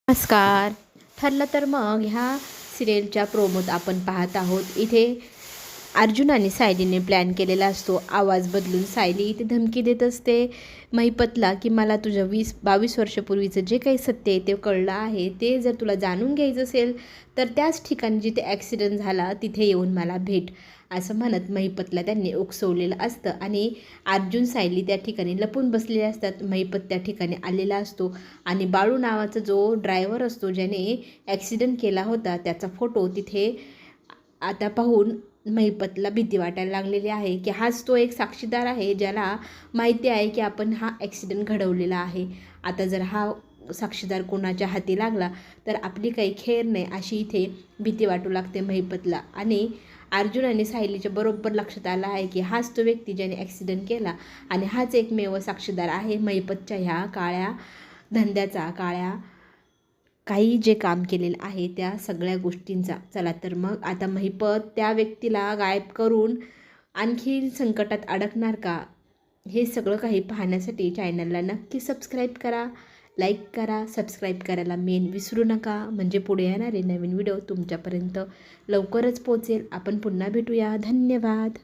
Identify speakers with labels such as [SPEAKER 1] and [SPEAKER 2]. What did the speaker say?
[SPEAKER 1] नमस्कार. ठरलं तर मग ह्या सिरियलच्या प्रोमोत आपण पाहत आहोत. इथे अर्जुन आणि सायलीने प्लॅन केलेला असतो. आवाज बदलून सायली इथे धमकी देत असते महिपतला, की मला तुझं 20-22 वर्षापूर्वीचं जे काही सत्य आहे ते कळलं आहे. ते जर तुला जाणून घ्यायचं असेल तर त्याच ठिकाणी जिथे ॲक्सिडेंट झाला तिथे येऊन मला भेट, असं म्हणत महिपतला त्यांनी उकसवलेलं असतं. आणि अर्जुन सायली त्या ठिकाणी लपून बसलेले असतात. महिपत त्या ठिकाणी आलेला असतो आणि बाळू नावाचा जो ड्रायव्हर असतो ज्याने ॲक्सिडेंट केला होता त्याचा फोटो तिथे आता पाहून महिपतला भीती वाटायला लागलेली आहे, की हाच तो एक साक्षीदार आहे ज्याला माहिती आहे की आपण हा ॲक्सिडेंट घडवलेला आहे. आता जर हा साक्षीदार कोणाच्या हाती लागला तर आपली काही खैर नाही, अशी इथे भीती वाटू लागते महिपतला. आणि अर्जुन आणि सायलीच्या बरोबर लक्षात आलं आहे की हाच तो व्यक्ती ज्याने ॲक्सिडेंट केला आणि हाच एकमेव साक्षीदार आहे महिपतच्या ह्या काळ्या धंद्याचा, काळ्या काही जे काम केलेलं आहे त्या सगळ्या गोष्टींचा. चला तर मग आता महिपत त्या व्यक्तीला गायब करून आणखी संकटात अडकणार का, हे सगळं काही पाहण्यासाठी चॅनलला नक्की सबस्क्राईब करा, लाईक करा, सबस्क्राईब करायला मेन विसरू नका, म्हणजे पुढे येणारे नवीन व्हिडिओ तुमच्यापर्यंत लवकरच पोहोचेल. आपण पुन्हा भेटूया. धन्यवाद.